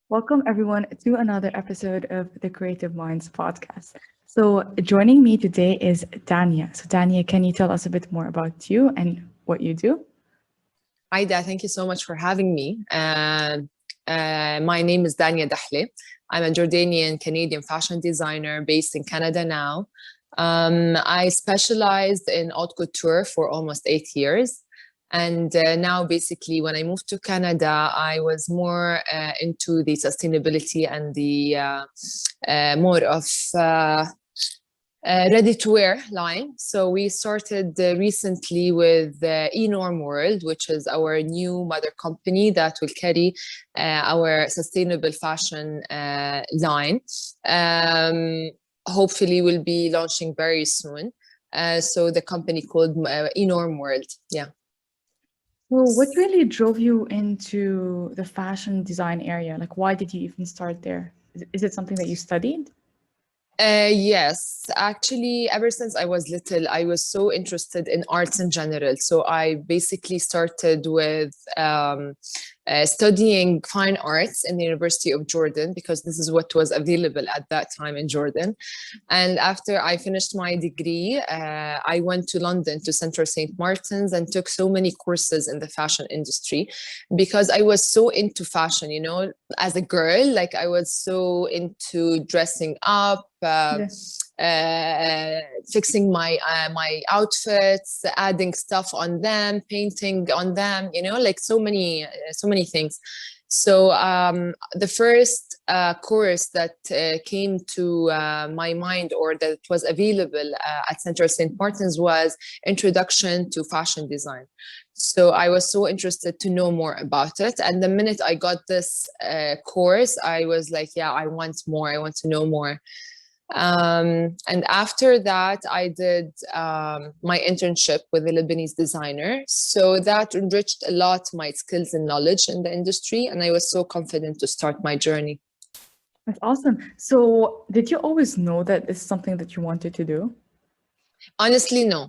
Welcome, everyone, to another episode of the Creative Minds podcast. So, joining me today is Dania. So, Dania, can you tell us a bit more about you and what you do? Aida, thank you so much for having me. My name is Dania Dahleh. I'm a Jordanian Canadian fashion designer based in Canada now. I specialized in haute couture for almost 8 years. And now, basically, when I moved to Canada, I was more into the sustainability and the more of ready-to-wear line. So we started recently with Enorm World, which is our new mother company that will carry our sustainable fashion line. Hopefully, we'll be launching very soon. So the company called Enorm World. Yeah. So, what really drove you into the fashion design area? Like, why did you even start there? Is it something that you studied? Yes, actually, ever since I was little, I was so interested in arts in general. So I basically started with studying fine arts in the University of Jordan because this is what was available at that time in Jordan. And after I finished my degree, I went to London to Central St. Martin's and took so many courses in the fashion industry because I was so into fashion, as a girl, like I was so into dressing up, Yeah. fixing my outfits, adding stuff on them, painting on them, like so many things. So the first course that came to my mind or that was available at Central St. Martin's was Introduction to Fashion Design. So I was so interested to know more about it. And the minute I got this course, I was like, yeah, I want more. I want to know more. And after that, I did my internship with a Lebanese designer. So that enriched a lot my skills and knowledge in the industry. And I was so confident to start my journey. That's awesome. So, did you always know that this is something that you wanted to do? Honestly, no.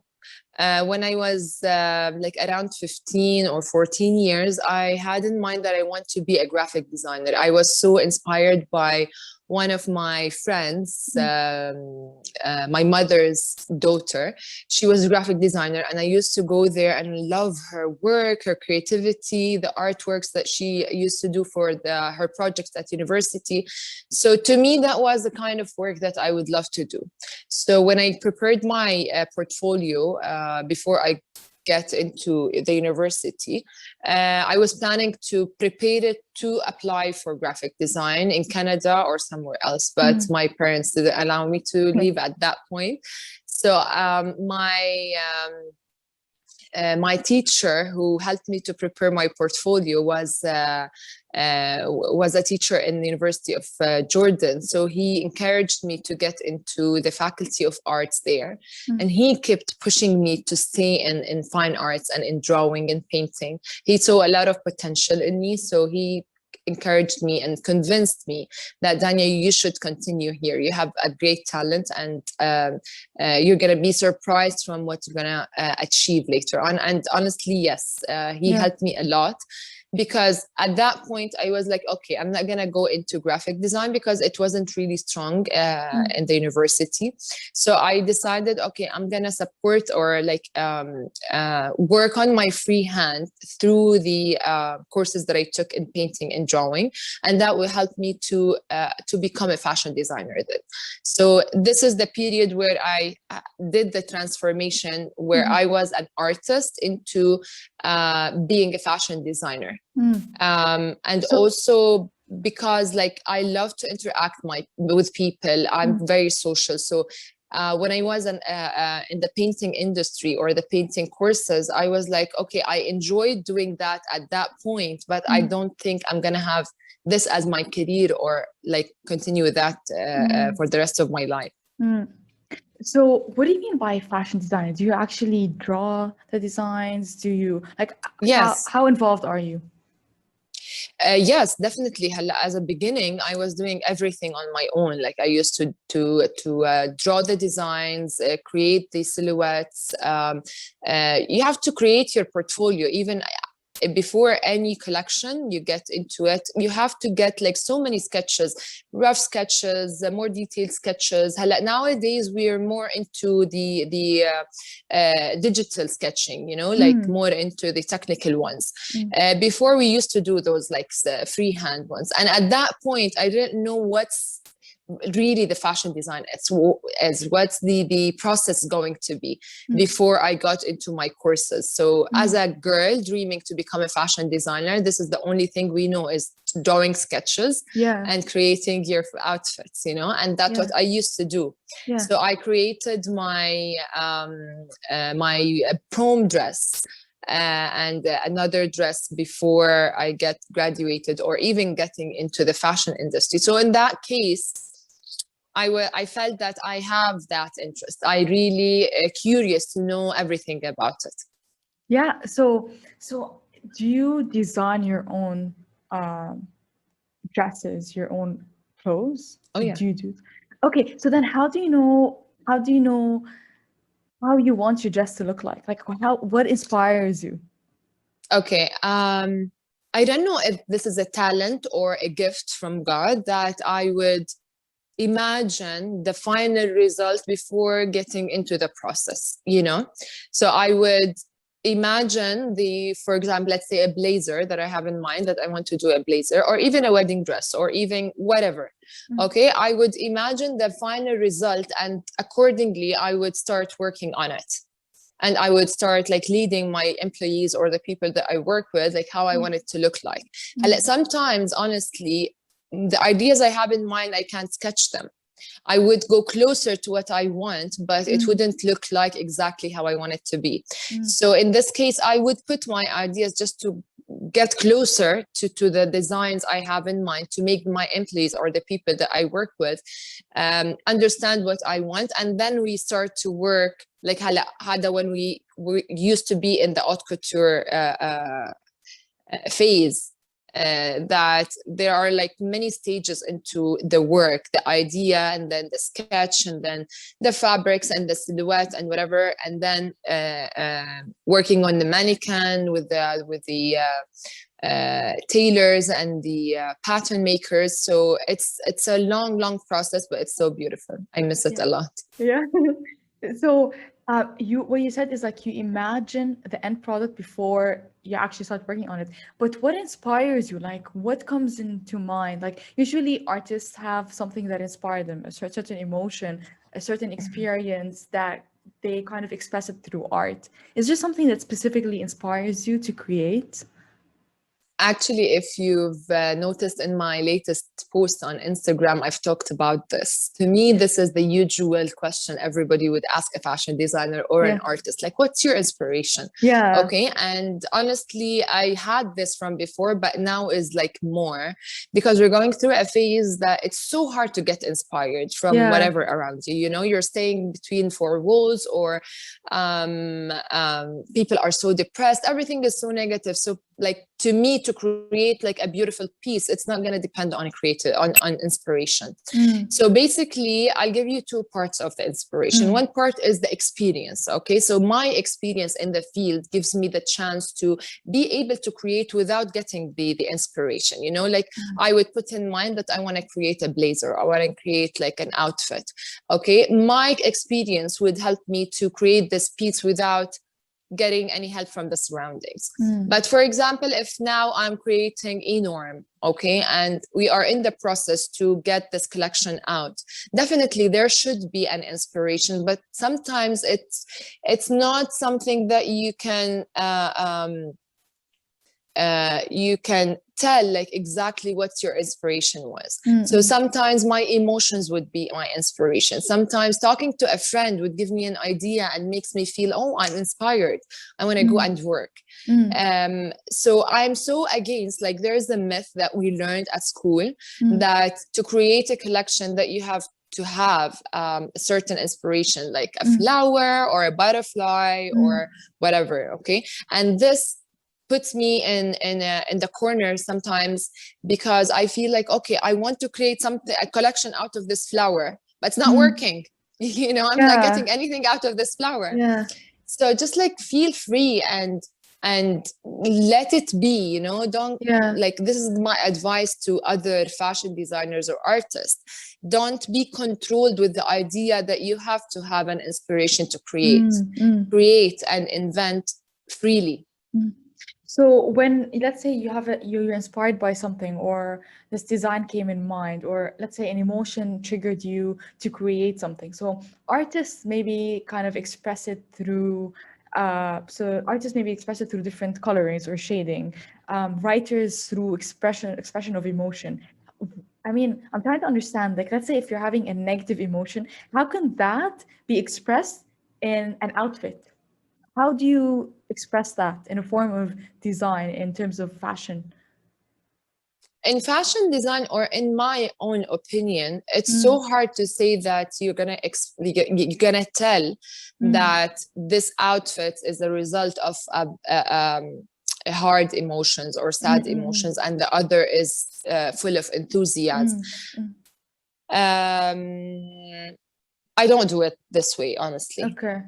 When I was like around 15 or 14 years, I had in mind that I want to be a graphic designer. I was so inspired by one of my friends, my mother's daughter. She was a graphic designer, and I used to go there and love her work, her creativity, the artworks that she used to do for her projects at university. So to me, that was the kind of work that I would love to do. So when I prepared my portfolio before I get into the university, I was planning to prepare it to apply for graphic design in Canada or somewhere else, but my parents didn't allow me to leave at that point. So my teacher who helped me to prepare my portfolio was a teacher in the University of Jordan. So he encouraged me to get into the Faculty of Arts there. And he kept pushing me to stay in fine arts and in drawing and painting. He saw a lot of potential in me. So he encouraged me and convinced me that Dania, you should continue here. You have a great talent, and you're gonna be surprised from what you're gonna achieve later on. And honestly, yes, he Yeah. helped me a lot. Because at that point I was like, okay, I'm not gonna go into graphic design because it wasn't really strong in the university. So I decided, okay, I'm gonna support or like work on my free hand through the courses that I took in painting and drawing, and that will help me to become a fashion designer then. So this is the period where I did the transformation where I was an artist into being a fashion designer. And So, also because like I love to interact with people. I'm very social. So when I was in the painting industry or the painting courses, I was like, okay, I enjoyed doing that at that point, but I don't think I'm gonna have this as my career or like continue with that for the rest of my life. mm. So, what do you mean by fashion designer? Do you actually draw the designs? Do you like Yes. how involved are you? Yes, definitely. As a beginning, I was doing everything on my own. Like I used to draw the designs, create the silhouettes. You have to create your portfolio. Even before any collection you get into it, you have to get like so many sketches, rough sketches, more detailed sketches. Nowadays we are more into the digital sketching, you know, like Mm, more into the technical ones. mm. Before we used to do those like freehand ones, and at that point I didn't know what's really the fashion design as what's the process going to be Mm, before I got into my courses. So as mm. a girl dreaming to become a fashion designer, this is the only thing we know is drawing sketches Yeah, and creating your outfits, you know, and that's what yeah, I used to do. yeah. So I created my prom dress, and another dress before I get graduated or even getting into the fashion industry. So in that case, I felt that I have that interest. I really curious to know everything about it. Yeah. So do you design your own um, dresses, your own clothes? Oh yeah. Do you do? Okay. So then, how do you know? How do you know how you want your dress to look like? Like, how? What inspires you? Okay. I don't know if this is a talent or a gift from God that I would imagine the final result before getting into the process, you know? So I would imagine for example, let's say a blazer that I have in mind, that I want to do a blazer, or even a wedding dress, or even whatever. Mm, Okay. I would imagine the final result, and accordingly, I would start working on it. And I would start like leading my employees or the people that I work with, like how I mm, want it to look like. And mm, sometimes, honestly, the ideas I have in mind, I can't sketch them. I would go closer to what I want, but it mm, wouldn't look like exactly how I want it to be. mm, So in this case, I would put my ideas just to get closer to the designs I have in mind, to make my employees or the people that I work with understand what I want. And then we start to work like hada when we used to be in the haute couture phase, that there are like many stages into the work, the idea, and then the sketch, and then the fabrics and the silhouette and whatever, and then working on the mannequin with the tailors and the pattern makers. So it's a long process, but it's so beautiful. I miss it yeah. a lot. Yeah. So, you what you said is like you imagine the end product before you actually start working on it. But what inspires you? Like, what comes into mind? Like, usually artists have something that inspired them, a certain emotion, a certain experience that they kind of express it through art. Is there something that specifically inspires you to create? Actually, if you've noticed in my latest post on Instagram, I've talked about this. To me, this is the usual question everybody would ask a fashion designer or an Yeah. artist, like, what's your inspiration? Yeah. Okay. And honestly, I had this from before, but now is like more, because we're going through a phase that it's so hard to get inspired from Yeah. whatever around you. You know, you're staying between four walls, or people are so depressed. Everything is so negative. So like, to me, to create like a beautiful piece, it's not going to depend on creative on inspiration. Mm, So basically, I'll give you two parts of the inspiration. mm, One part is the experience. Okay, so my experience in the field gives me the chance to be able to create without getting the inspiration. You know, like mm, I would put in mind that I want to create a blazer, I want to create like an outfit. Okay, my experience would help me to create this piece without getting any help from the surroundings. mm, But for example, if now I'm creating Enorm, okay, and we are in the process to get this collection out, definitely there should be an inspiration, but sometimes it's not something that you can tell like exactly what your inspiration was. mm, So mm, sometimes my emotions would be my inspiration. Sometimes talking to a friend would give me an idea and makes me feel, oh, I'm inspired, I want to go mm, and work. mm, So I'm so against, like, there's a myth that we learned at school mm, that to create a collection that you have to have a certain inspiration, like a mm, flower or a butterfly mm, or whatever. Okay, and this puts me in the corner sometimes, because I feel like, okay, I want to create something, a collection out of this flower, but it's not mm. working. You know, I'm not Yeah. getting anything out of this flower. Yeah. So just like feel free and and let it be, you know. Don't, Yeah. like, this is my advice to other fashion designers or artists. Don't be controlled with the idea that you have to have an inspiration to create. Mm, mm, Create and invent freely. mm. So when, let's say you have you're inspired by something, or this design came in mind, or let's say an emotion triggered you to create something. So artists maybe kind of express it through different colorings or shading. Writers through expression of emotion. I mean, I'm trying to understand, like, let's say if you're having a negative emotion, how can that be expressed in an outfit? How do you express that in a form of design in terms of fashion? In fashion design, or in my own opinion, it's Mm, so hard to say that you're gonna tell mm, that this outfit is a result of a hard emotions or mm, sad mm, emotions, and the other is full of enthusiasm. mm, mm. um I don't do it this way, honestly. Okay.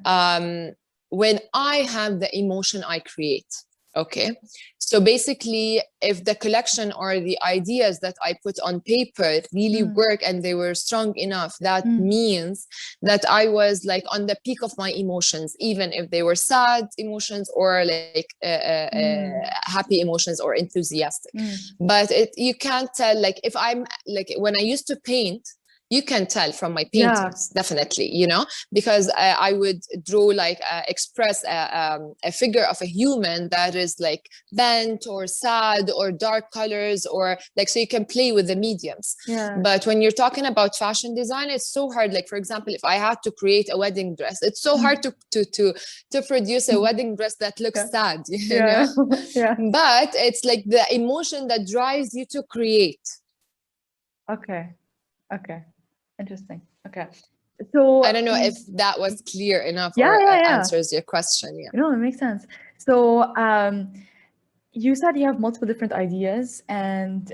When I have the emotion, I create. Okay. So basically, if the collection or the ideas that I put on paper really Mm, work and they were strong enough, that mm, means that I was like on the peak of my emotions, even if they were sad emotions or like mm, happy emotions or enthusiastic. mm. But you can't tell, like, if I'm like, when I used to paint, you can tell from my Yeah. paintings, definitely, you know, because I would draw, like, express a figure of a human that is like bent or sad or dark colors, or like, so you can play with the mediums. Yeah. But when you're talking about fashion design, it's so hard. Like, for example, if I had to create a wedding dress, it's so hard Mm. to produce a wedding dress that looks Yeah. sad, you Yeah. know. Yeah. But it's like the emotion that drives you to create. Okay. Okay. Interesting. Okay. So, I don't know if that was clear enough yeah, or yeah, yeah. answers your question. Yeah. No, it makes sense. So, you said you have multiple different ideas, and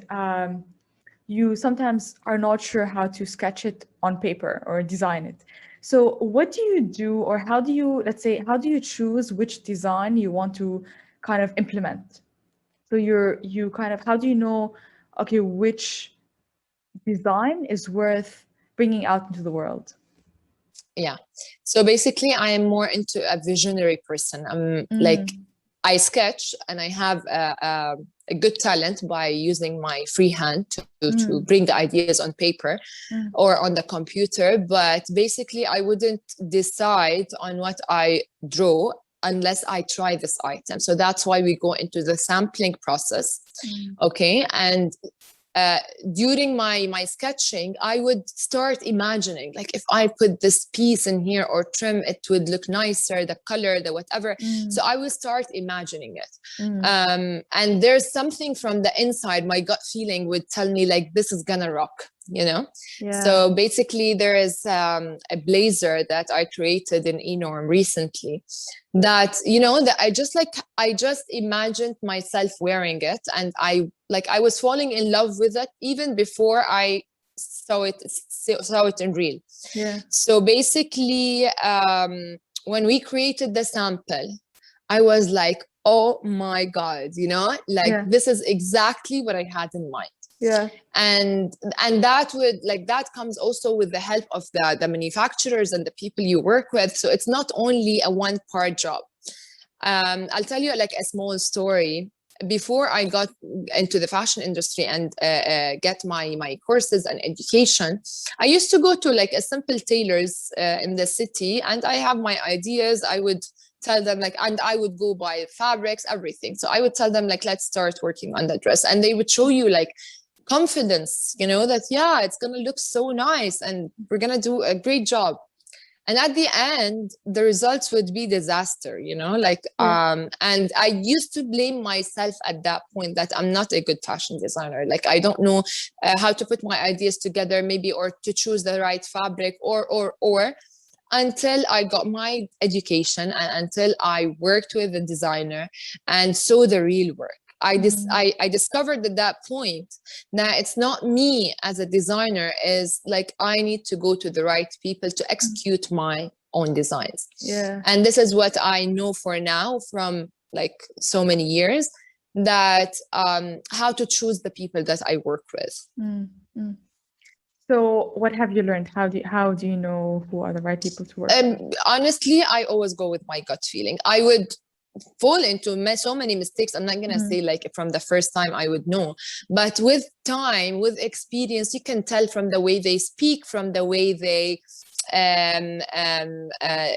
you sometimes are not sure how to sketch it on paper or design it. So what do you do, or how do you, let's say, how do you choose which design you want to kind of implement? So you kind of, how do you know, okay, which design is worth bringing out into the world? Yeah. So basically, I am more into a visionary person. I'm like, Mm, I sketch and I have a good talent by using my free hand to mm, bring the ideas on paper mm, or on the computer. But basically, I wouldn't decide on what I draw unless I try this item. So that's why we go into the sampling process. mm. Okay. And uh, during my sketching, I would start imagining, like, if I put this piece in here or trim, it would look nicer, the color, the whatever. Mm, So I would start imagining it. mm, And there's something from the inside, my gut feeling would tell me, like, this is gonna rock, you know? yeah. So basically, there is a blazer that I created in Enorm recently that, you know, that I just imagined myself wearing it, and I was falling in love with it even before I saw it in real. Yeah. So basically, when we created the sample, I was like, oh my god, you know, like, Yeah. this is exactly what I had in mind. Yeah. And that would, like, that comes also with the help of the manufacturers and the people you work with. So it's not only a one part job. I'll tell you, like, a small story. Before I got into the fashion industry and get my courses and education, I used to go to, like, a simple tailors in the city, and I have my ideas. I would tell them, like, and I would go buy fabrics, everything. So I would tell them, like, let's start working on the dress, and they would show you, like, confidence, you know, that, yeah, it's gonna look so nice and we're gonna do a great job. And at the end, the results would be disaster, you know, like, Yeah. and I used to blame myself at that point that I'm not a good fashion designer. Like, I don't know how to put my ideas together, maybe, or to choose the right fabric, or until I got my education and until I worked with a designer and saw the real work. Mm, I discovered at that point that it's not me as a designer, is like, I need to go to the right people to mm. execute my own designs. Yeah. And this is what I know for now from like so many years, that how to choose the people that I work with. Mm, mm. So what have you learned? How do you know who are the right people to work with? Honestly, I always go with my gut feeling. I would fall into so many mistakes. I'm not gonna Mm, say like from the first time I would know, but with time, with experience, you can tell from the way they speak, from the way they um, um, uh,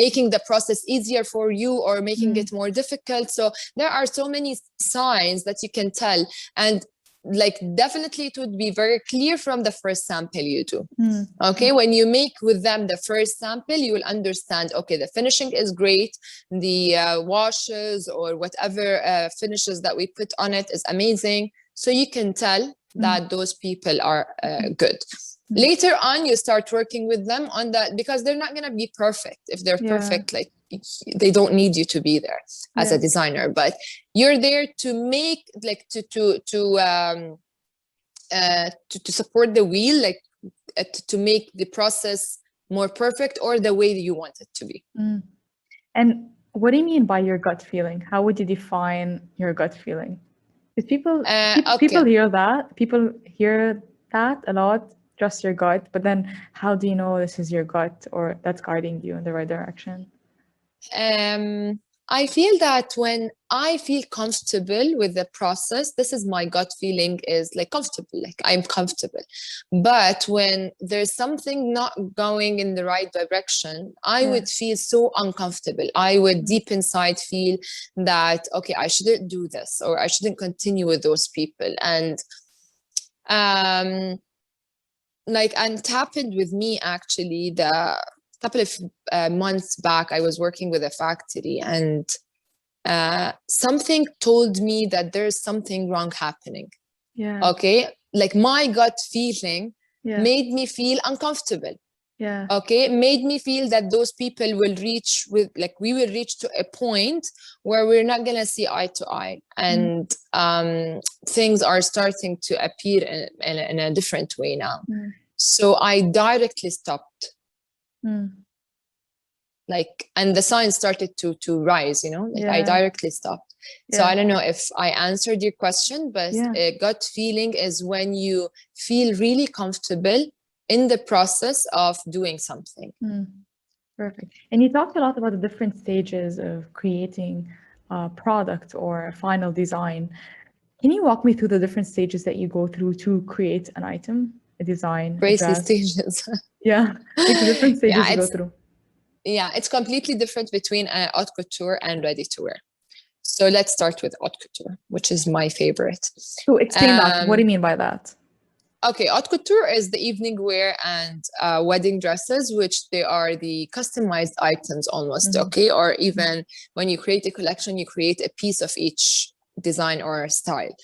making the process easier for you or making mm, it more difficult. So there are so many signs that you can tell, and like definitely it would be very clear from the first sample you do. mm, Okay, when you make with them the first sample, you will understand, okay, the finishing is great, the washes or whatever finishes that we put on it is amazing. So you can tell mm, that those people are good. mm. Later on, you start working with them on that, because they're not going to be perfect. If they're Yeah, perfect, like they don't need you to be there as a yeah. designer, but you're there to make, like to support the wheel, like to make the process more perfect or the way that you want it to be. Mm. And what do you mean by your gut feeling? How would you define your gut feeling? Because people Okay. hear that. People hear that a lot, just your gut. But then how do you know this is your gut or that's guiding you in the right direction? Um, I feel that when I feel comfortable with the process, this is my gut feeling, is like comfortable, like I'm comfortable. But when there's something not going in the right direction, I Yeah. would feel so uncomfortable. I would Mm, deep inside feel that, okay, I shouldn't do this or I shouldn't continue with those people. And um, and it happened with me actually. The couple of months back, I was working with a factory, and something told me that there's something wrong happening. yeah. Okay, like my gut feeling Yeah. made me feel uncomfortable. Yeah. Okay, made me feel that those people will reach with, like, we will reach to a point where we're not gonna see eye to eye, Mm, and things are starting to appear in a different way now. mm, So I directly stopped, mm. like, and the signs started to rise, like I Yeah. directly stopped. So Yeah. I don't know if I answered your question, but Yeah. a gut feeling is when you feel really comfortable in the process of doing something. Mm. Perfect. And you talked a lot about the different stages of creating a product or a final design. Can you walk me through the different stages that you go through to create an item, a design, a Crazy dress? stages. Yeah, like the different stages Yeah, you go through. it's completely different between haute couture and ready to wear. So let's start with haute couture, which is my favorite. So explain that. What do you Um, mean by that? Okay, haute couture is the evening wear and wedding dresses, which they are the customized items almost, Mm-hmm. okay? Or even when you create a collection, you create a piece of each design or style.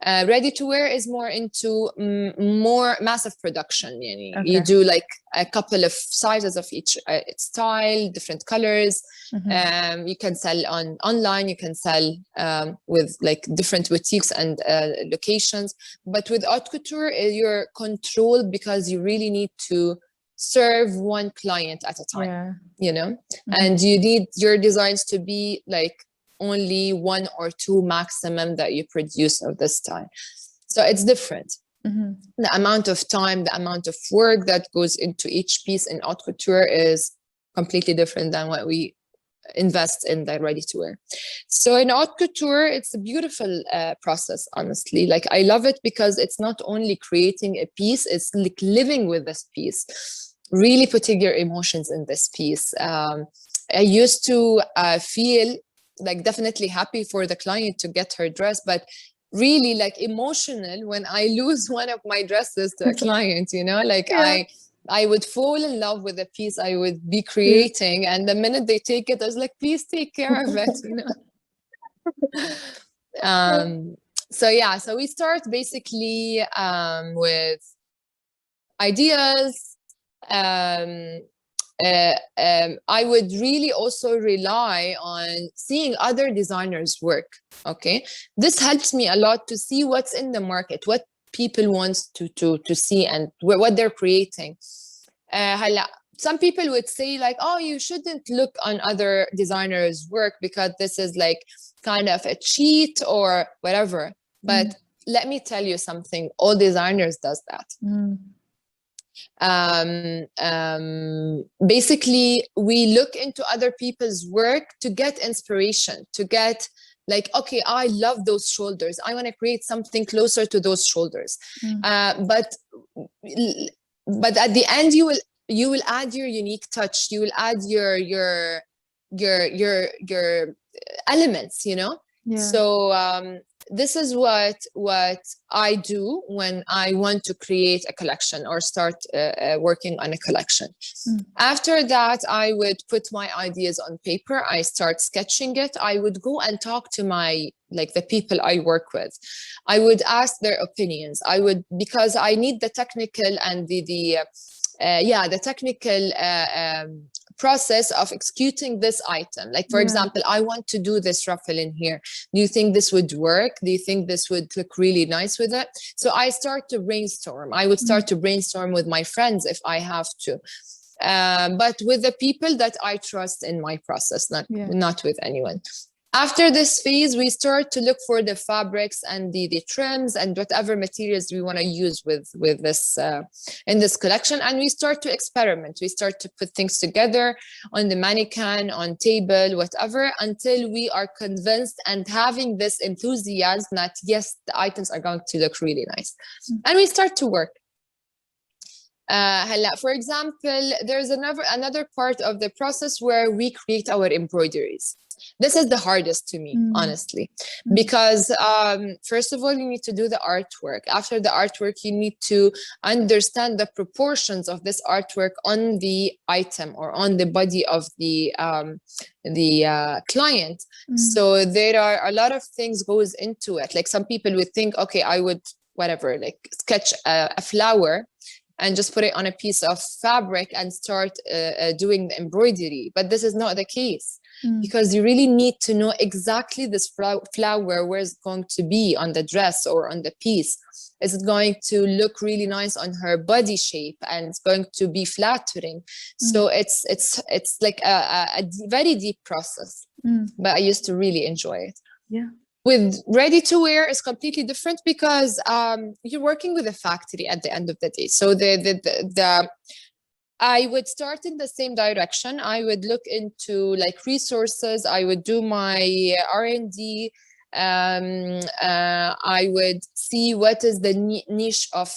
Ready to wear is more into more massive production. You Okay. do like a couple of sizes of each style, different colors. Mm-hmm. You can sell online. You can sell with like different boutiques and locations. But with haute couture, you're controlled because you really need to serve one client at a time, Yeah. Mm-hmm. and you need your designs to be like only one or two maximum that you produce of this time. So it's different. Mm-hmm. The amount of time, the amount of work that goes into each piece in haute couture is completely different than what we invest in the ready to wear. So in haute couture, it's a beautiful process, honestly. Like I love it because it's not only creating a piece, it's like living with this piece, really putting your emotions in this piece. I used to feel like definitely happy for the client to get her dress, but really like emotional when I lose one of my dresses to a client, like Yeah. I would fall in love with the piece I would be Yeah. creating, and the minute they take it, I was like, please take care of it, um so yeah, so we start basically with ideas. um I would really also rely on seeing other designers' work. Okay, this helps me a lot to see what's in the market, what people want to see, and what they're creating. هلا some people would say like, oh, you shouldn't look on other designers' work because this is like kind of a cheat or whatever. But let me tell you something, all designers does that. Basically, we look into other people's work to get inspiration, to get like, okay, I love those shoulders. I want to create something closer to those shoulders. But at the end, you will add your unique touch. You will add your elements, you know. Yeah. So this is what I do when I want to create a collection or start working on a collection. After that, I would put my ideas on paper. I start sketching it. I would go and talk to the people I work with. I would ask their opinions. Because I need the technical and the technical process of executing this item. Like, for example, I want to do this ruffle in here. Do you think this would work? Do you think this would look really nice with it? So I start to brainstorm. I would start to brainstorm with my friends if I have to. But with the people that I trust in my process, not with anyone. After this phase, we start to look for the fabrics and the trims and whatever materials we want to use with this in this collection, and we start to experiment. We start to put things together on the mannequin, on table, whatever, until we are convinced and having this enthusiasm that yes, the items are going to look really nice, and we start to work. For example, there's another part of the process where we create our embroideries. This is the hardest to me, honestly, because first of all, you need to do the artwork. After the artwork, you need to understand the proportions of this artwork on the item or on the body of the client. So there are a lot of things goes into it. Like, some people would think, okay, I would sketch a flower and just put it on a piece of fabric and start doing the embroidery. But this is not the case, because you really need to know exactly this flower, where it's going to be on the dress or on the piece. Is it going to look really nice on her body shape, and it's going to be flattering? So it's like a very deep process, but I used to really enjoy it. Yeah. With ready to wear is completely different, because you're working with a factory at the end of the day. So I would start in the same direction. I would look into like resources. I would do my R&D. I would see what is the niche of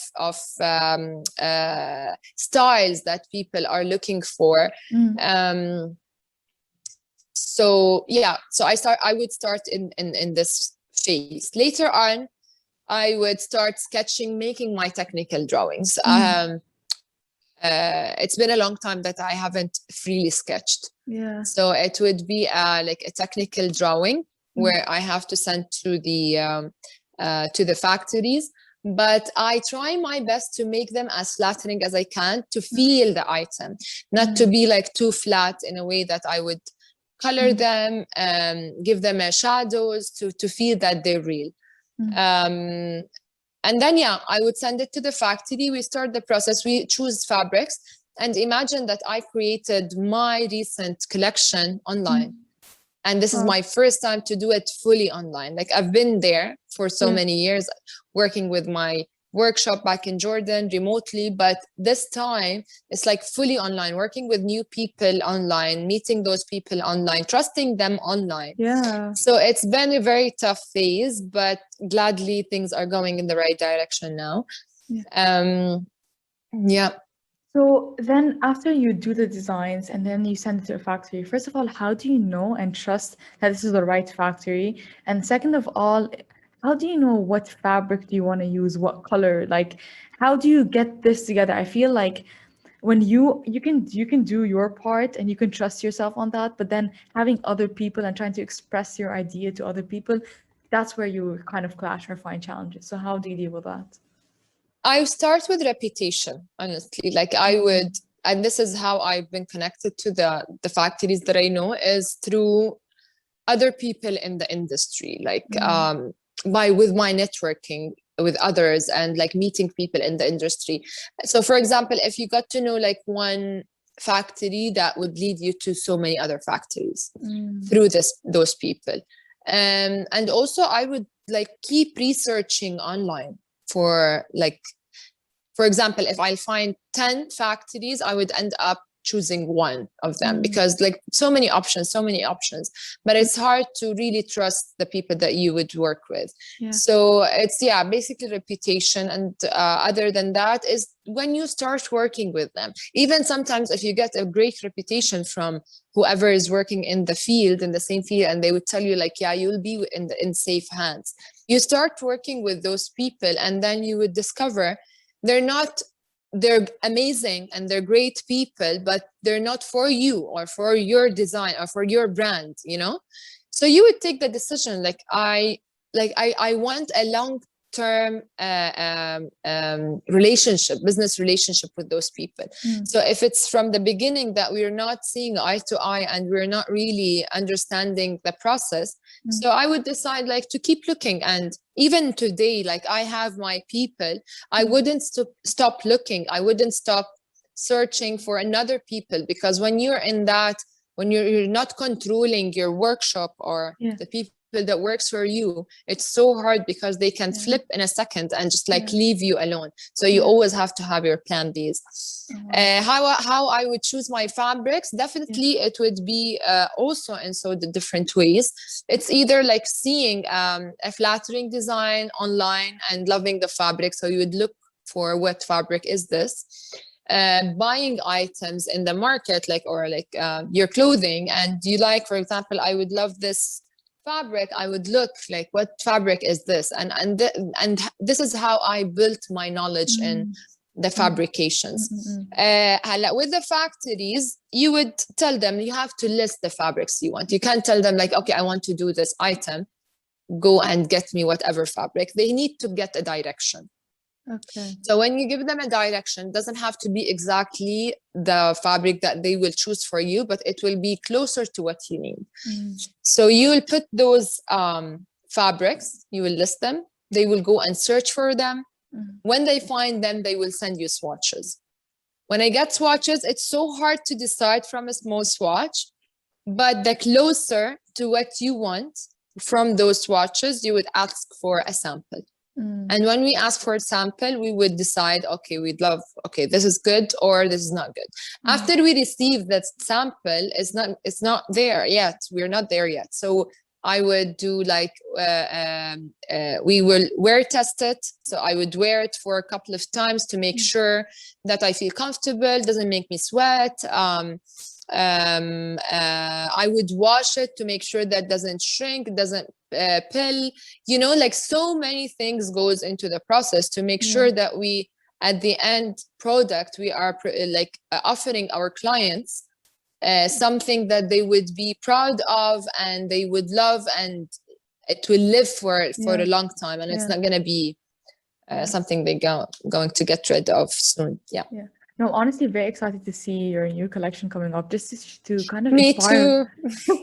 styles that people are looking for. So I would start in this phase. Later on, I would start sketching, making my technical drawings. It's been a long time that I haven't freely sketched. Yeah. So it would be like a technical drawing where I have to send to the factories. But I try my best to make them as flattering as I can, to feel the item, not to be like too flat, in a way that I would color them, give them shadows to feel that they're real. And then, I would send it to the factory. We start the process. We choose fabrics. And imagine that I created my recent collection online. And this is my first time to do it fully online. Like, I've been there for so many years, working with my workshop back in Jordan remotely, but this time it's like fully online, working with new people online, meeting those people online, trusting them online. Yeah. So it's been a very tough phase, but gladly things are going in the right direction now. So then after you do the designs and then you send it to a factory, first of all, how do you know and trust that this is the right factory? And second of all, how do you know what fabric do you want to use, what color? Like, how do you get this together? I feel like when you can do your part and you can trust yourself on that, but then having other people and trying to express your idea to other people, that's where you kind of clash or find challenges. So how do you deal with that? I start with reputation, honestly. Like, I would, and this is how I've been connected to the factories that I know, is through other people in the industry, like with my networking with others and like meeting people in the industry. So for example, if you got to know like one factory that would lead you to so many other factories Mm. through those people. And also I would like keep researching online for like, for example, if I find 10 factories, I would end up choosing one of them Mm. because like so many options, but it's hard to really trust the people that you would work with. Yeah. So it's, yeah, basically reputation. And other than that is when you start working with them, even sometimes if you get a great reputation from whoever is working in the field, in the same field, and they would tell you like, yeah, you'll be in safe hands. You start working with those people and then you would discover they're amazing and they're great people, but they're not for you or for your design or for your brand, you know? So you would take the decision like I want a long-term relationship, business relationship with those people. So if it's from the beginning that we're not seeing eye to eye and we're not really understanding the process, so I would decide like to keep looking. And even today, like I have my people, I wouldn't stop looking. I wouldn't stop searching for another people, because when you're in that, when you're not controlling your workshop or the people that works for you, it's so hard because they can flip in a second and just like leave you alone. So you always have to have your plan Bs. How I would choose my fabrics, definitely it would be also in so the different ways. It's either like seeing a flattering design online and loving the fabric, so you would look for what fabric is this. Buying items in the market, like, or like your clothing, and you like, for example, I would love this fabric, I would look like, what fabric is this? And this is how I built my knowledge in the fabrications. With the factories, you would tell them, you have to list the fabrics you want. You can't tell them like, okay, I want to do this item, go and get me whatever fabric. They need to get a direction. Okay. So when you give them a direction, it doesn't have to be exactly the fabric that they will choose for you, but it will be closer to what you need. So you will put those fabrics, you will list them, they will go and search for them. When they find them, they will send you swatches. When I get swatches, it's so hard to decide from a small swatch, but the closer to what you want from those swatches, you would ask for a sample. And when we ask for a sample, we would decide, okay, we'd love, okay, this is good or this is not good. After we receive that sample, it's not there yet. We're not there yet. So I would do like, we will wear test it. So I would wear it for a couple of times to make sure that I feel comfortable, doesn't make me sweat. I would wash it to make sure that doesn't shrink, doesn't pill, you know, like so many things goes into the process to make sure that we, at the end product, we are offering our clients something that they would be proud of and they would love, and it will live for a long time, and it's not going to be something they going to get rid of soon. No, honestly, very excited to see your new collection coming up, just to kind of Me inspire. too.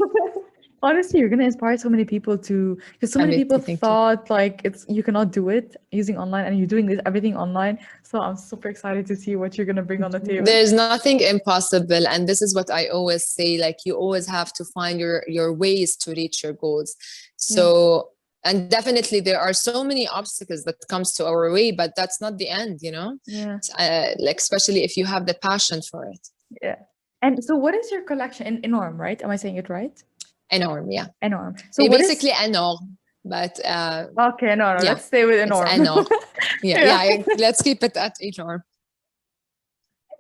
Honestly, you're gonna inspire so many people to, because so many people thought like you cannot do it using online, and you're doing this everything online. So I'm super excited to see what you're gonna bring on the table. There's nothing impossible, and this is what I always say. Like, you always have to find your ways to reach your goals. So, and definitely there are so many obstacles that comes to our way, but that's not the end, you know. Like, especially if you have the passion for it. And so, what is your collection in Enorm? Right? Am I saying it right? Enorm, yeah. Enorm. So basically Enorm, but okay, no, let's stay with Enorm. Enorm. Let's keep it at Enorm.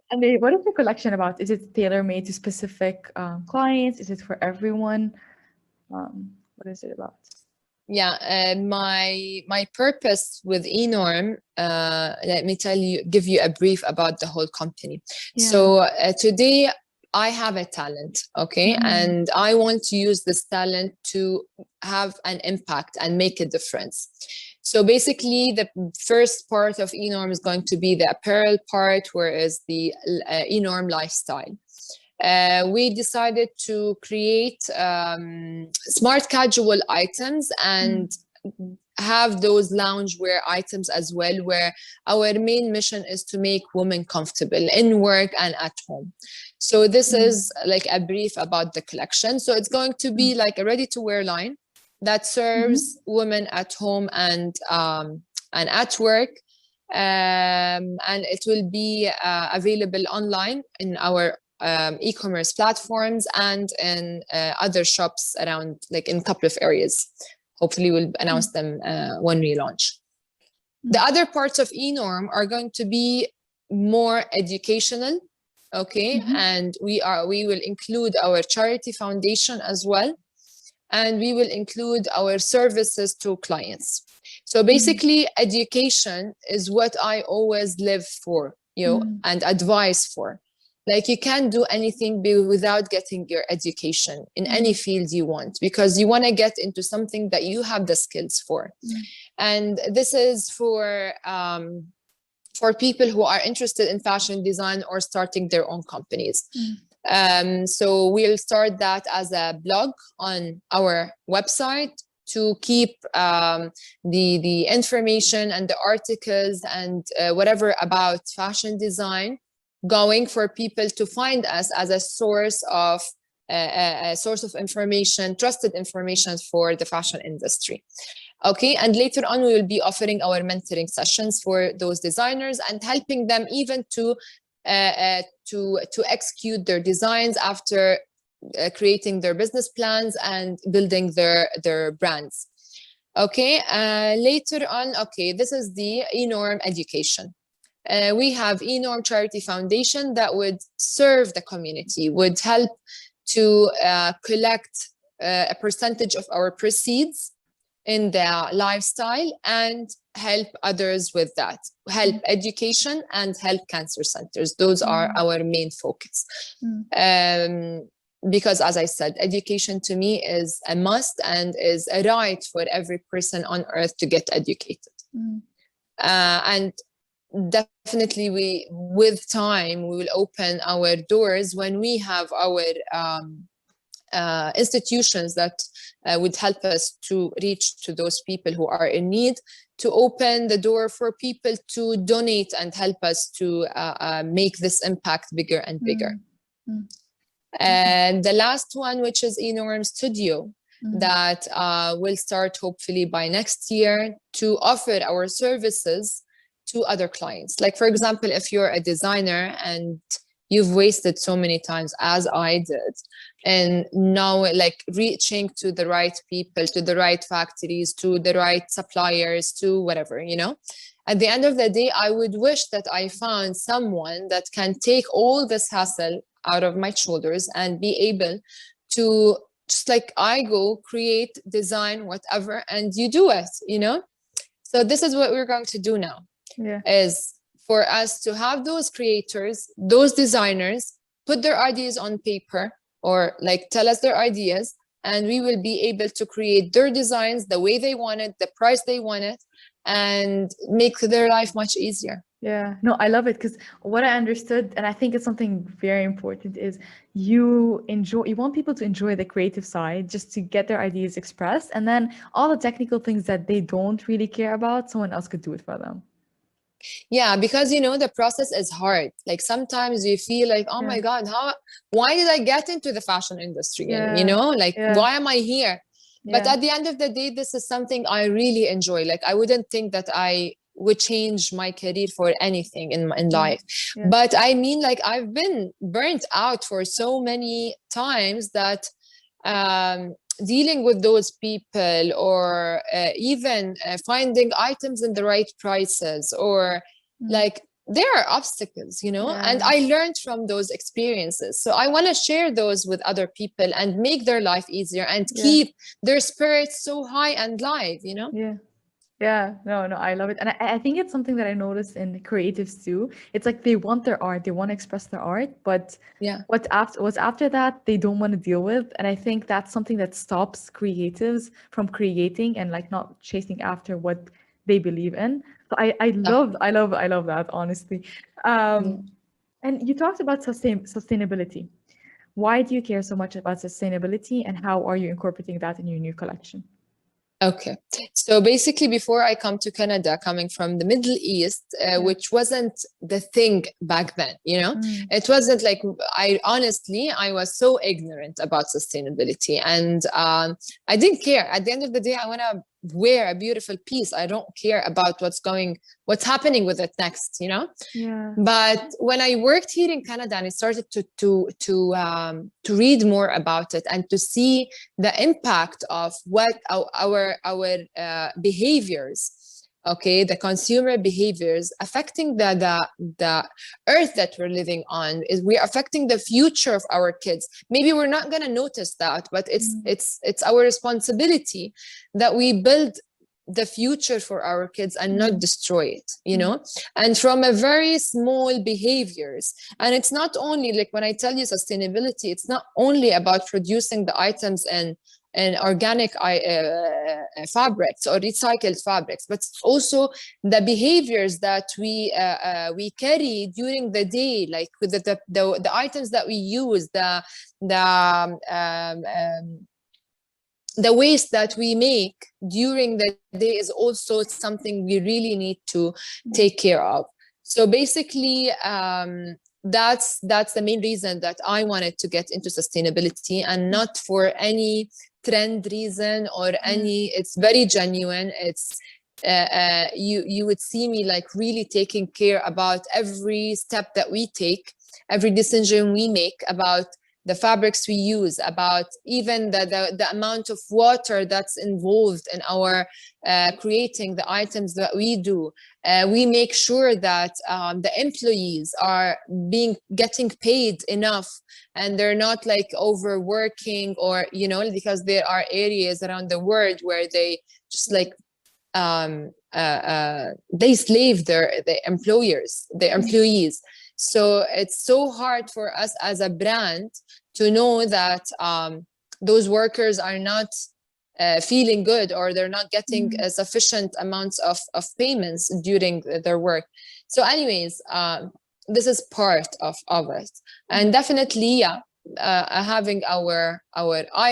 And what is the collection about? Is it tailor-made to specific clients? Is it for everyone? What is it about? My purpose with Enorm, let me give you a brief about the whole company. So today I have a talent, okay? And I want to use this talent to have an impact and make a difference. So basically, the first part of Enorm is going to be the apparel part, whereas the Enorm lifestyle. We decided to create smart casual items and have those loungewear items as well, where our main mission is to make women comfortable in work and at home. So this is like a brief about the collection. So it's going to be like a ready-to-wear line that serves women at home and at work. And it will be available online in our e-commerce platforms and in other shops around, like in a couple of areas. Hopefully we'll announce them when we launch. The other parts of Enorm are going to be more educational, okay? And we will include our charity foundation as well. And we will include our services to clients. So basically, education is what I always live for, and advise for. Like, you can't do anything without getting your education in any field you want, because you want to get into something that you have the skills for. And this is for people who are interested in fashion design or starting their own companies. So we'll start that as a blog on our website to keep the information and the articles and whatever about fashion design going for people to find us as a source of information, trusted information for the fashion industry. Okay, and later on we will be offering our mentoring sessions for those designers and helping them even to execute their designs after creating their business plans and building their brands. Okay, later on, okay, this is the Enorm education. We have Enorm Charity Foundation that would serve the community, would help to collect a percentage of our proceeds in their lifestyle and help others with that, help education and help cancer centers. Those are our main focus. Because as I said, education to me is a must and is a right for every person on earth to get educated. And definitely with time, we will open our doors when we have our institutions that would help us to reach to those people who are in need, to open the door for people to donate and help us to make this impact bigger and bigger. And the last one, which is Enorm Studio, that will start hopefully by next year to offer our services to other clients. Like, for example, if you're a designer and you've wasted so many times, as I did, and now like reaching to the right people, to the right factories, to the right suppliers, to whatever, at the end of the day, I would wish that I found someone that can take all this hassle out of my shoulders and be able to, just like I go, create, design, whatever, and you do it, So this is what we're going to do now, is for us to have those creators, those designers, put their ideas on paper or like tell us their ideas, and we will be able to create their designs the way they want it, the price they want it, and make their life much easier. Yeah, no, I love it, because what I understood, and I think it's something very important, is you want people to enjoy the creative side, just to get their ideas expressed, and then all the technical things that they don't really care about, someone else could do it for them. Yeah, because the process is hard. Like, sometimes you feel like, oh my God, why did I get into the fashion industry? Why am I here? But at the end of the day, this is something I really enjoy. Like, I wouldn't think that I would change my career for anything in life. But I mean, like, I've been burnt out for so many times that dealing with those people, or even finding items in the right prices, or like, there are obstacles, and I learned from those experiences. So I want to share those with other people and make their life easier and keep their spirits so high and live, Yeah, no, I love it. And I think it's something that I noticed in creatives too. It's like they want their art, they want to express their art, but what's after that, they don't want to deal with. And I think that's something that stops creatives from creating and like not chasing after what they believe in. So I love that, honestly. And you talked about sustainability. Why do you care so much about sustainability, and how are you incorporating that in your new collection? Okay. So basically, before I come to Canada, coming from the Middle East, Yeah. which wasn't the thing back then, Mm. it wasn't like I was so ignorant about sustainability, and I didn't care. At the end of the day, I want to wear a beautiful piece. I don't care about what's happening with it next. Yeah. But when I worked here in Canada and I started to read more about it and to see the impact of what our behaviors, okay, the consumer behaviors affecting the earth that we're living on, is we're affecting the future of our kids. Maybe we're not going to notice that, but it's Mm. it's it's our responsibility that we build the future for our kids and not Mm. destroy it, Mm. and from a very small behaviors. And it's not only like, when I tell you sustainability, it's not only about producing the items and organic fabrics or recycled fabrics, but also the behaviors that we carry during the day, like with the items that we use, the waste that we make during the day is also something we really need to take Mm. care of. So basically, that's the main reason that I wanted to get into sustainability, and Mm. not for any trend reason or Yeah. any. It's very genuine. It's you would see me like really taking care about every step that we take, every decision we make, about the fabrics we use, about even the amount of water that's involved in our creating the items that we do. We make sure that the employees are getting paid enough, and they're not like overworking, or because there are areas around the world where they just like they slave their employers, their Mm. employees. So it's so hard for us as a brand to know that those workers are not feeling good, or they're not getting Mm. sufficient amounts of payments during their work. So anyways, this is part of it. And Mm. definitely, yeah, having our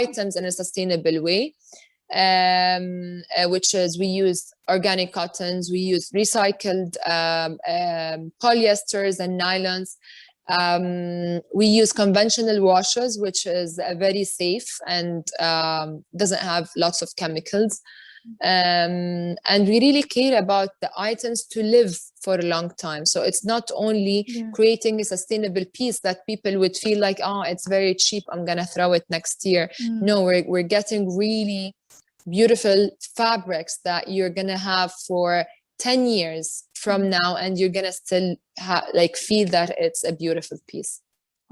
items in a sustainable way, which is, we use organic cottons, we use recycled polyesters and nylons. We use conventional washes, which is very safe and doesn't have lots of chemicals. And we really care about the items to live for a long time. So it's not only Yeah. creating a sustainable piece that people would feel like, oh, it's very cheap, I'm gonna throw it next year. Mm. No, we're getting really beautiful fabrics that you're gonna have for 10 years Mm. from now, and you're gonna still like feel that it's a beautiful piece.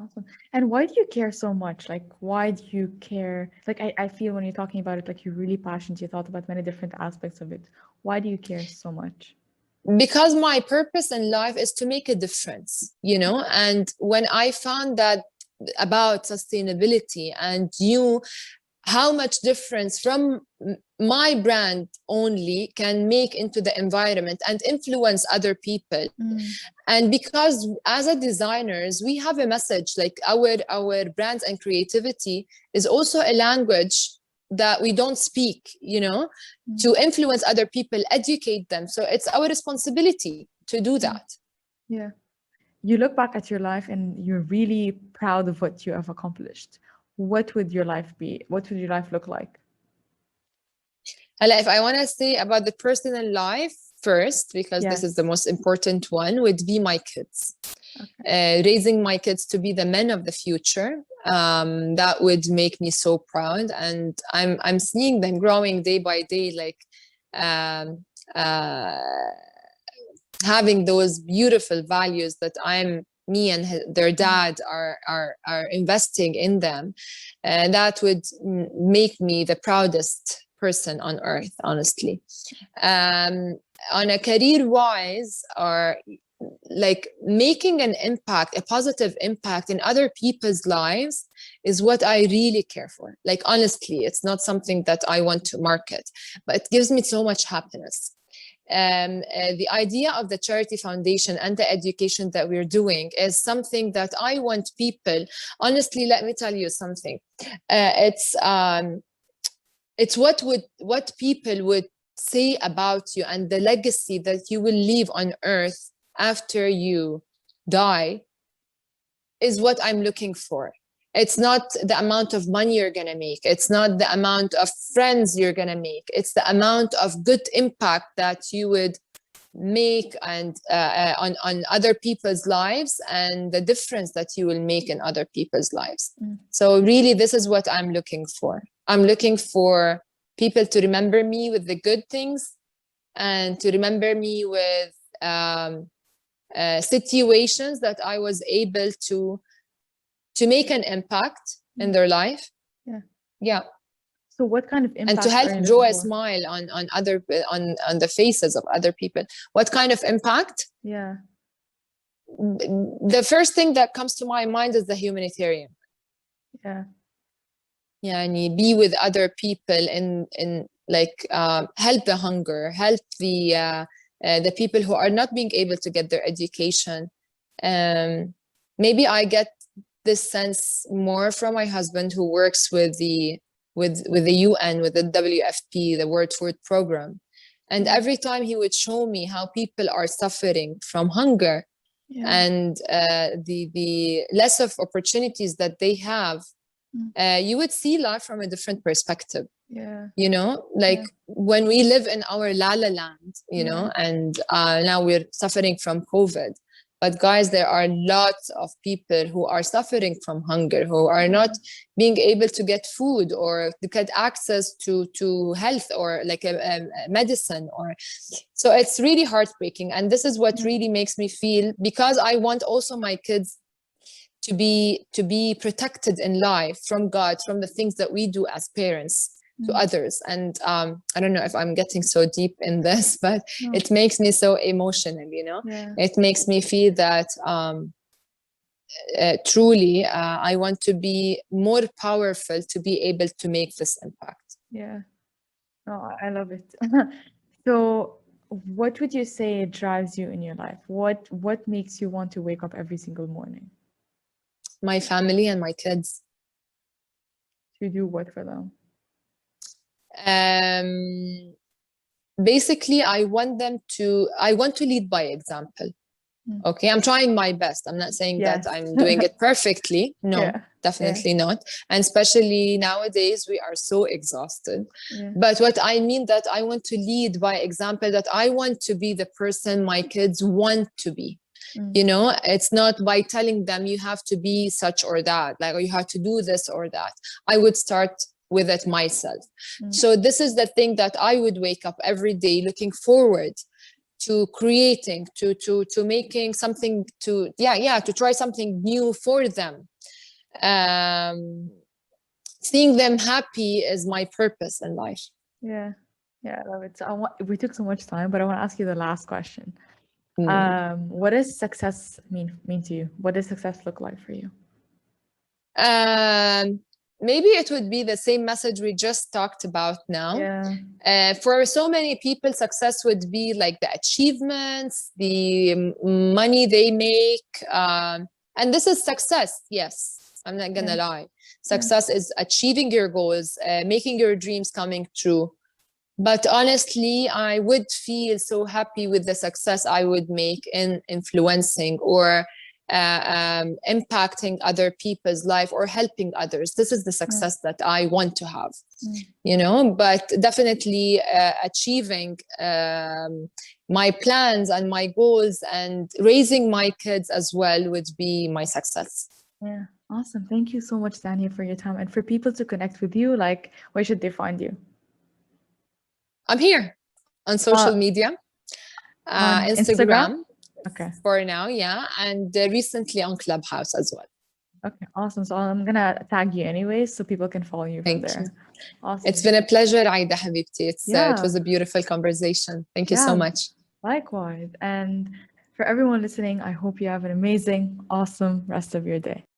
Awesome. And why do you care so much? Like, why do you care? Like, I feel when you're talking about it, like you're really passionate. You thought about many different aspects of it. Why do you care so much? Because my purpose in life is to make a difference. And when I found that about sustainability and knew how much difference from my brand only can make into the environment and influence other people. Mm. And because as a designers, we have a message, like our brands and creativity is also a language that we don't speak, Mm. to influence other people, educate them. So it's our responsibility to do Yeah. that. Yeah. You look back at your life and you're really proud of what you have accomplished. What would your life be? What would your life look like? If I want to say about the personal life first, because this is the Yes. most important one, would be my kids. Okay. Raising my kids to be the men of the future, that would make me so proud. And I'm seeing them growing day by day, like um, uh, having those beautiful values that me and their Mm. dad are investing in them. And that would make me the proudest person on earth, honestly. um, on a career wise, or like making an impact, a positive impact in other people's lives, is what I really care for. Like, honestly, it's not something that I want to market, but it gives me so much happiness. The idea of the charity foundation and the education that we're doing is something that I want people, honestly, let me tell you something. It's It's what people would say about you, and the legacy that you will leave on earth after you die is what I'm looking for. It's not the amount of money you're going to make. It's not the amount of friends you're going to make. It's the amount of good impact that you would make and on other people's lives, and the difference that you will make in other people's lives. So really, this is what I'm looking for. I'm looking for people to remember me with the good things, and to remember me with situations that I was able to make an impact in their life. Yeah. So what kind of And to impact help are you draw looking a for? smile on the faces of other people. What kind of impact? Yeah. The first thing that comes to my mind is the humanitarian. Yeah. Yani be with other people in like help the hunger, help the people who are not being able to get their education. Maybe I get this sense more from my husband, who works with the UN, with the WFP, the World Food Program. And every time he would show me how people are suffering from hunger and the less of opportunities that they have, you would see life from a different perspective. You know, like when we live in our la la land, you know, and now we're suffering from COVID. But guys, there are lots of people who are suffering from hunger, who are not being able to get food or to get access to health or like a medicine. Or so it's really heartbreaking. And this is what really makes me feel, because I want also my kids to be protected in life from God, from the things that we do as parents to others. And I don't know if I'm getting so deep in this, but it makes me so emotional, you know. It makes me feel that truly I want to be more powerful to be able to make this impact. Oh, I love it. So what would you say drives you in your life? What makes you want to wake up every single morning? My family and my kids. To do what for them? Basically, I want to lead by example. Okay, I'm trying my best. I'm not saying that I'm doing it perfectly. No, definitely not. And especially nowadays, we are so exhausted. But what I mean that I want to lead by example, that I want to be the person my kids want to be. You know, it's not by telling them you have to be such or that, like, or you have to do this or that. I would start with it myself. So this is the thing that I would wake up every day looking forward to creating, to making something, to try something new for them. Seeing them happy is my purpose in life. Yeah, I love it. So we took so much time, but I want to ask you the last question. What does success mean to you? What does success look like for you? Maybe it would be the same message we just talked about now. For so many people, success would be like the achievements, the money they make. And this is success. Yes, I'm not gonna lie. Success is achieving your goals, making your dreams coming true. But honestly, I would feel so happy with the success I would make in influencing or impacting other people's life or helping others. This is the success that I want to have, you know. But definitely achieving my plans and my goals and raising my kids as well would be my success. Yeah, awesome. Thank you so much, Dania, for your time. And for people to connect with you, like, where should they find you? I'm here on social media, on Instagram. Okay. For now, yeah, and recently on Clubhouse as well. Okay, awesome. So I'm gonna tag you anyways, so people can follow you from there. Awesome. It's been a pleasure, Aida Habibti. It was a beautiful conversation. Thank you so much. Likewise. And for everyone listening, I hope you have an amazing, awesome rest of your day.